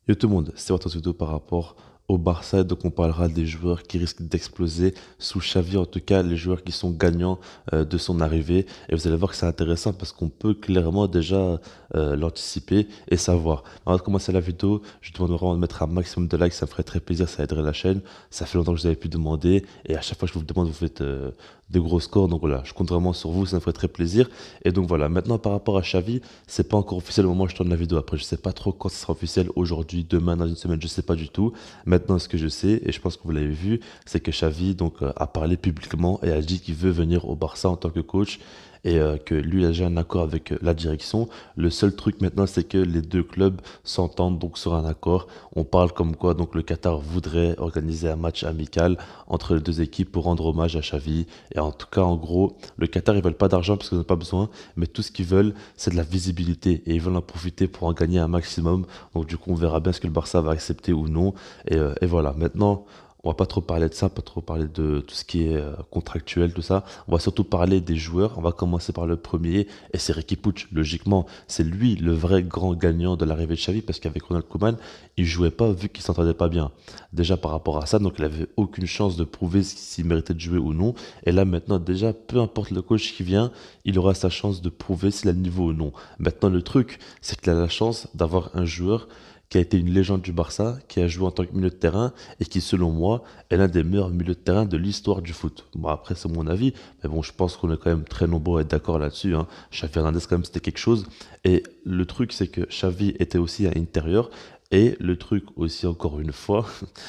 Yo tout le monde, c'est votre vidéo par rapport au Barça, donc on parlera des joueurs qui risquent d'exploser sous Xavi, en tout cas les joueurs qui sont gagnants de son arrivée. Et vous allez voir que c'est intéressant parce qu'on peut clairement déjà l'anticiper et savoir. Avant de commencer la vidéo, je demande vraiment de mettre un maximum de likes, ça me ferait très plaisir, ça aiderait la chaîne. Ça fait longtemps que je vous avais pu demander et à chaque fois que je vous le demande, vous faites de gros scores. Donc voilà, je compte vraiment sur vous, ça me ferait très plaisir. Et donc voilà, maintenant par rapport à Xavi, c'est pas encore officiel au moment où je tourne la vidéo. Après, je sais pas trop quand ce sera officiel, aujourd'hui, demain, dans une semaine, je sais pas du tout. Maintenant, ce que je sais, et je pense que vous l'avez vu, c'est que Xavi donc, a parlé publiquement et a dit qu'il veut venir au Barça en tant que coach et que lui il a déjà un accord avec la direction. Le seul truc maintenant, c'est que les deux clubs s'entendent donc sur un accord. On parle comme quoi donc le Qatar voudrait organiser un match amical entre les deux équipes pour rendre hommage à Xavi. Et en tout cas, en gros, le Qatar, ils veulent pas d'argent parce qu'ils n'ont pas besoin, mais tout ce qu'ils veulent, c'est de la visibilité et ils veulent en profiter pour en gagner un maximum. Donc du coup, on verra bien ce que le Barça va accepter ou non. Et voilà, maintenant, on va pas trop parler de ça, pas trop parler de tout ce qui est contractuel, tout ça. On va surtout parler des joueurs. On va commencer par le premier, et c'est Riqui Puig. Logiquement, c'est lui le vrai grand gagnant de l'arrivée de Xavi, parce qu'avec Ronald Koeman, il jouait pas vu qu'il s'entendait pas bien. Déjà par rapport à ça, donc il avait aucune chance de prouver s'il méritait de jouer ou non. Et là maintenant, déjà, peu importe le coach qui vient, il aura sa chance de prouver s'il a le niveau ou non. Maintenant, le truc, c'est qu'il a la chance d'avoir un joueur qui a été une légende du Barça, qui a joué en tant que milieu de terrain et qui, selon moi, est l'un des meilleurs milieux de terrain de l'histoire du foot. Bon, après, c'est mon avis, mais bon, je pense qu'on est quand même très nombreux à être d'accord là-dessus, hein. Xavi Hernandez, quand même, c'était quelque chose. Et le truc, c'est que Xavi était aussi à l'intérieur. Et le truc aussi, encore une fois,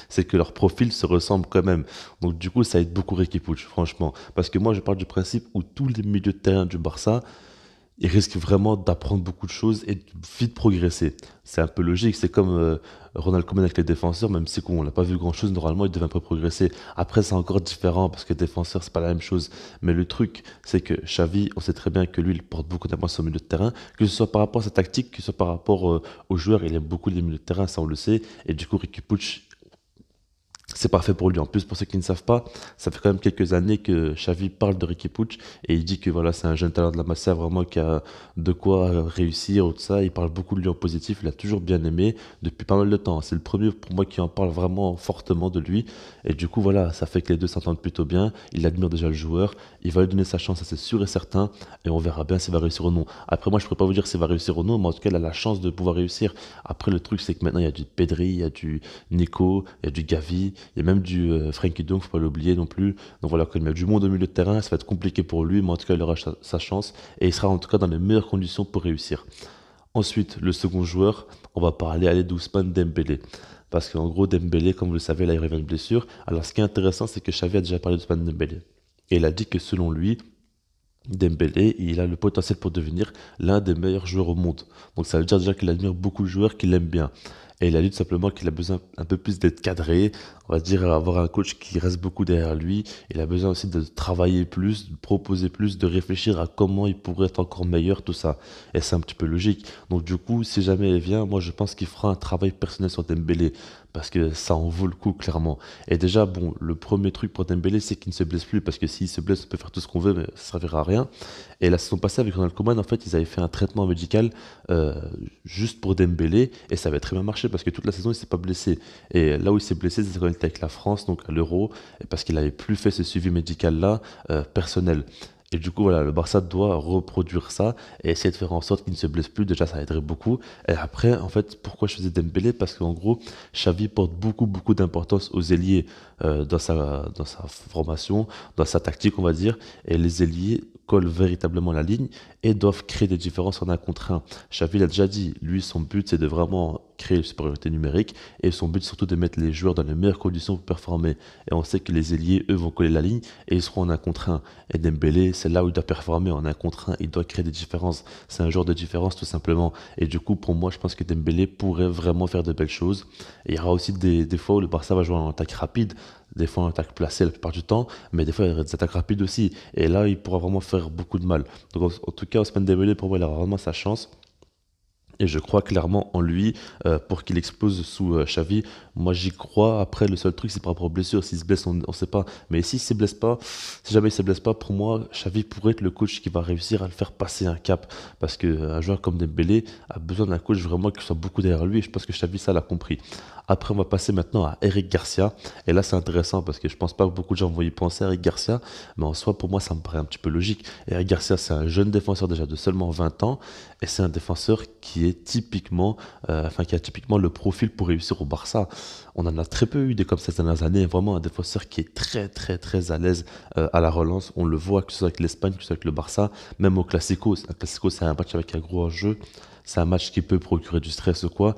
c'est que leurs profils se ressemblent quand même. Donc, du coup, ça aide beaucoup Riqui Puig, franchement. Parce que moi, je parle du principe où tous les milieux de terrain du Barça, il risque vraiment d'apprendre beaucoup de choses et de vite progresser. C'est un peu logique, c'est comme Ronald Koeman avec les défenseurs, même si on n'a pas vu grand-chose, normalement il devait un peu progresser. Après c'est encore différent parce que défenseur c'est pas la même chose. Mais le truc c'est que Xavi, on sait très bien que lui il porte beaucoup d'importance au milieu de terrain, que ce soit par rapport à sa tactique, que ce soit par rapport aux joueurs, il aime beaucoup les milieux de terrain, ça on le sait. Et du coup Riqui Puig, c'est parfait pour lui. En plus, pour ceux qui ne savent pas, ça fait quand même quelques années que Xavi parle de Riqui Puig et il dit que voilà, c'est un jeune talent de la Masia vraiment qui a de quoi réussir ou tout ça. Il parle beaucoup de lui en positif. Il a toujours bien aimé depuis pas mal de temps. C'est le premier pour moi qui en parle vraiment fortement de lui. Et du coup, voilà, ça fait que les deux s'entendent plutôt bien. Il admire déjà le joueur. Il va lui donner sa chance, ça c'est sûr et certain. Et on verra bien s'il va réussir ou non. Après, moi, je ne pourrais pas vous dire s'il va réussir ou non, mais en tout cas, il a la chance de pouvoir réussir. Après, le truc, c'est que maintenant, il y a du Pedri, il y a du Nico, il y a du Gavi. Il y a même du Frenkie de Jong, faut pas l'oublier non plus. Donc voilà, quand il y a du monde au milieu de terrain, ça va être compliqué pour lui, mais en tout cas, il aura sa chance et il sera en tout cas dans les meilleures conditions pour réussir. Ensuite, le second joueur, on va parler aller d'Ousmane Dembélé. Parce qu'en gros, Dembélé, comme vous le savez, là, il revient de blessure. Alors, ce qui est intéressant, c'est que Xavi a déjà parlé d'Ousmane Dembélé. Et il a dit que selon lui, Dembélé, il a le potentiel pour devenir l'un des meilleurs joueurs au monde. Donc ça veut dire déjà qu'il admire beaucoup de joueurs qu'il aime bien. Et il a dit tout simplement qu'il a besoin un peu plus d'être cadré, on va dire avoir un coach qui reste beaucoup derrière lui. Il a besoin aussi de travailler plus, de proposer plus, de réfléchir à comment il pourrait être encore meilleur, tout ça. Et c'est un petit peu logique. Donc du coup, si jamais il vient, moi je pense qu'il fera un travail personnel sur Dembélé. Parce que ça en vaut le coup, clairement. Et déjà, bon, le premier truc pour Dembélé, c'est qu'il ne se blesse plus. Parce que s'il se blesse, on peut faire tout ce qu'on veut, mais ça servira à rien. Et la saison passée, avec Ronald Koeman, en fait, ils avaient fait un traitement médical euh, juste pour Dembélé. Et ça avait très bien marché parce que toute la saison, il s'est pas blessé. Et là où il s'est blessé, c'est quand il était avec la France, donc à l'Euro. Et parce qu'il avait plus fait ce suivi médical-là, personnel. Et du coup, voilà, le Barça doit reproduire ça et essayer de faire en sorte qu'il ne se blesse plus. Déjà, ça aiderait beaucoup. Et après, en fait, pourquoi je faisais Dembélé? Parce qu'en gros, Xavi porte beaucoup, beaucoup d'importance aux ailiers dans sa formation, dans sa tactique, on va dire. Et les ailiers collent véritablement la ligne et doivent créer des différences en un contre un. Xavi l'a déjà dit, lui, son but, c'est de vraiment créer une supériorité numérique et son but, surtout, de mettre les joueurs dans les meilleures conditions pour performer. Et on sait que les ailiers, eux, vont coller la ligne et ils seront en un contre un. Et Dembélé, c'est là où il doit performer en un contre un. Il doit créer des différences. C'est un joueur de différence, tout simplement. Et du coup, pour moi, je pense que Dembélé pourrait vraiment faire de belles choses. Et il y aura aussi des fois où le Barça va jouer en attaque rapide, des fois en attaque placée la plupart du temps, mais des fois il y aura des attaques rapides aussi. Et là, il pourra vraiment faire beaucoup de mal. Donc en tout cas, Ousmane Dembélé, pour moi, il aura vraiment sa chance. Et je crois clairement en lui pour qu'il explose sous Xavi. Moi, j'y crois. Après, le seul truc, c'est par rapport aux blessures. S'il se blesse, on ne sait pas. Mais s'il ne se blesse pas, si jamais il ne se blesse pas, pour moi, Xavi pourrait être le coach qui va réussir à le faire passer un cap. Parce qu'un joueur comme Dembélé a besoin d'un coach vraiment qui soit beaucoup derrière lui. Et je pense que Xavi, ça l'a compris. Après, on va passer maintenant à Eric Garcia. Et là, c'est intéressant parce que je pense pas que beaucoup de gens vont y penser à Eric Garcia. Mais en soi, pour moi, ça me paraît un petit peu logique. Eric Garcia, c'est un jeune défenseur déjà de seulement 20 ans. Et c'est un défenseur qui est typiquement, qui a typiquement le profil pour réussir au Barça. On en a très peu eu des comme ces dernières années. Vraiment un défenseur qui est très très très à l'aise à la relance. On le voit que ce soit avec l'Espagne, que ce soit avec le Barça, même au Classico. Un Classico, c'est un match avec un gros enjeu. C'est un match qui peut procurer du stress ou quoi.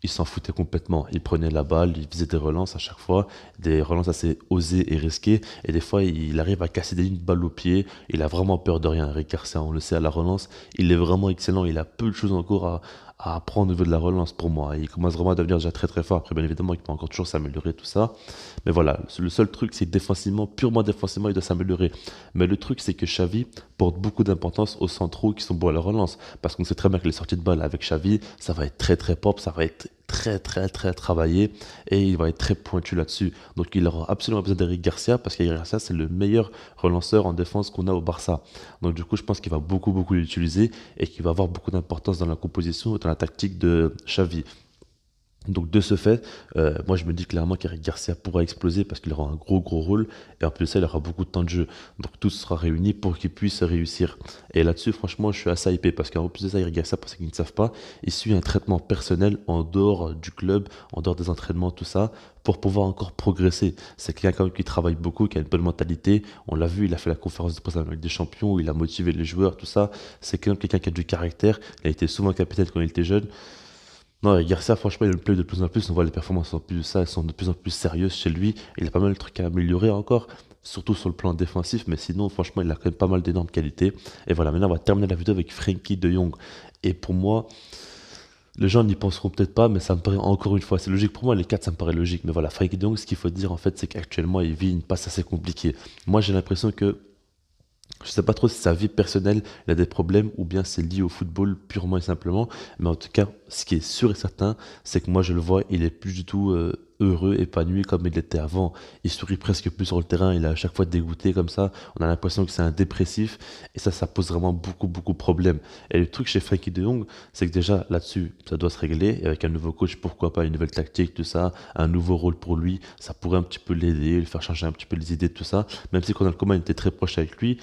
Il s'en foutait complètement. Il prenait la balle, il faisait des relances à chaque fois, des relances assez osées et risquées. Et des fois, il arrive à casser des lignes de balle au pied. Il a vraiment peur de rien. Eric Garcia, on le sait à la relance, il est vraiment excellent. Il a peu de choses encore à apprendre au niveau de la relance pour moi. Il commence vraiment à devenir déjà très très fort. Après, bien évidemment, il peut encore toujours s'améliorer, tout ça. Mais voilà, le seul truc, c'est que défensivement, purement défensivement, il doit s'améliorer. Mais le truc, c'est que Xavi porte beaucoup d'importance aux centraux qui sont bons à la relance. Parce qu'on sait très bien que les sorties de balle avec Xavi, ça va être très très propre, ça va être très très très travaillé et il va être très pointu là-dessus. Donc il aura absolument besoin d'Eric Garcia parce qu'Eric Garcia c'est le meilleur relanceur en défense qu'on a au Barça. Donc du coup je pense qu'il va beaucoup beaucoup l'utiliser et qu'il va avoir beaucoup d'importance dans la composition et dans la tactique de Xavi. Donc de ce fait, moi je me dis clairement qu'Eric Garcia pourra exploser parce qu'il aura un gros gros rôle et en plus de ça il aura beaucoup de temps de jeu. Donc tout sera réuni pour qu'il puisse réussir. Et là-dessus franchement je suis assez hypé parce qu'en plus de ça Eric Garcia, pour ceux qui ne savent pas, il suit un traitement personnel en dehors du club, en dehors des entraînements, tout ça, pour pouvoir encore progresser. C'est quelqu'un quand même qui travaille beaucoup, qui a une bonne mentalité. On l'a vu, il a fait la conférence de presse avec des champions où il a motivé les joueurs, tout ça. C'est quand même quelqu'un qui a du caractère. Il a été souvent capitaine quand il était jeune. Non, et Garcia, franchement, il me plaît de plus en plus. On voit les performances en plus de ça, elles sont de plus en plus sérieuses chez lui. Il a pas mal de trucs à améliorer encore, surtout sur le plan défensif. Mais sinon, franchement, il a quand même pas mal d'énormes qualités. Et voilà, maintenant, on va terminer la vidéo avec Frenkie de Jong. Et pour moi, les gens n'y penseront peut-être pas, mais ça me paraît encore une fois, c'est logique. Pour moi, les quatre, ça me paraît logique. Mais voilà, Frenkie de Jong, ce qu'il faut dire, en fait, c'est qu'actuellement, il vit une passe assez compliquée. Moi, j'ai l'impression que je sais pas trop si sa vie personnelle, il a des problèmes ou bien c'est lié au football purement et simplement. Mais en tout cas, ce qui est sûr et certain, c'est que moi je le vois, il est plus du tout heureux, épanoui comme il était avant. Il sourit presque plus sur le terrain, il est à chaque fois dégoûté comme ça. On a l'impression que c'est un dépressif et ça pose vraiment beaucoup, beaucoup de problèmes. Et le truc chez Frankie de Jong, c'est que déjà là-dessus, ça doit se régler. Et avec un nouveau coach, pourquoi pas une nouvelle tactique, tout ça, un nouveau rôle pour lui, ça pourrait un petit peu l'aider, le faire changer un petit peu les idées, tout ça. Même si Ronald Koeman était très proche avec lui,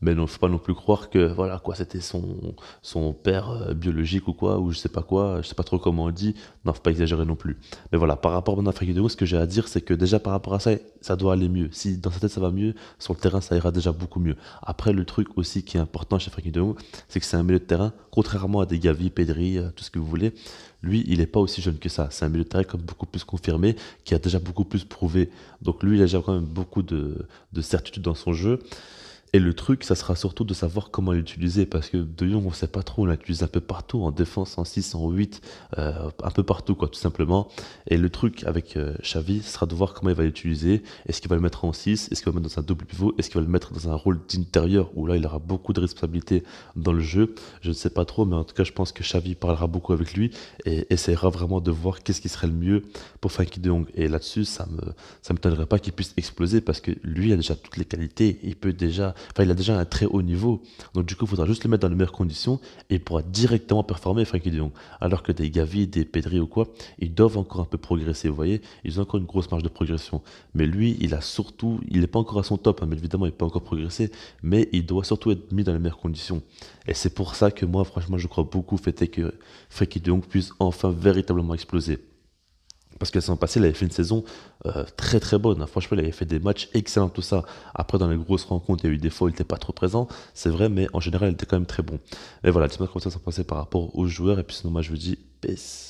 mais non, faut pas non plus croire que voilà quoi, c'était son père biologique ou quoi, ou je sais pas quoi, je sais pas trop comment on dit. Non, faut pas exagérer non plus. Mais voilà, par rapport maintenant à Frenkie de Jong, ce que j'ai à dire, c'est que déjà par rapport à ça, ça doit aller mieux. Si dans sa tête ça va mieux, sur le terrain ça ira déjà beaucoup mieux. Après, le truc aussi qui est important chez Frenkie de Jong, c'est que c'est un milieu de terrain, contrairement à des Gavi, Pedri, tout ce que vous voulez. Lui, il n'est pas aussi jeune que ça. C'est un milieu de terrain comme beaucoup plus confirmé, qui a déjà beaucoup plus prouvé. Donc lui, il a déjà quand même beaucoup de certitude dans son jeu. Et le truc, ça sera surtout de savoir comment l'utiliser, parce que De Jong, on sait pas trop, on l'utilise un peu partout, en défense, en 6 en 8 un peu partout, quoi, tout simplement. Et le truc avec Xavi, ce sera de voir comment il va l'utiliser. Est-ce qu'il va le mettre en 6? Est-ce qu'il va le mettre dans un double pivot? Est-ce qu'il va le mettre dans un rôle d'intérieur, où là, il aura beaucoup de responsabilités dans le jeu? Je ne sais pas trop, mais en tout cas, je pense que Xavi parlera beaucoup avec lui et essaiera vraiment de voir qu'est-ce qui serait le mieux pour Frenkie de Jong. Et là-dessus, ça m'étonnerait pas qu'il puisse exploser, parce que lui a déjà toutes les qualités, il peut déjà. Enfin, il a déjà un très haut niveau. Donc, du coup, il faudra juste le mettre dans les meilleures conditions et il pourra directement performer, Frenkie de Jong. Alors que des Gavi, des Pedri ou quoi, ils doivent encore un peu progresser, vous voyez. Ils ont encore une grosse marge de progression. Mais lui, il a surtout, il n'est pas encore à son top, hein, mais évidemment, il peut encore progresser, mais il doit surtout être mis dans les meilleures conditions. Et c'est pour ça que moi, franchement, je crois beaucoup fait que Frenkie de Jong puisse enfin véritablement exploser. Parce que la saison passée, il avait fait une saison très très bonne, hein. Franchement, il avait fait des matchs excellents, tout ça. Après, dans les grosses rencontres, il y a eu des fois où il n'était pas trop présent, c'est vrai, mais en général, il était quand même très bon. Et voilà, dis-moi comment ça s'est passé par rapport aux joueurs, et puis sinon, moi, je vous dis, peace.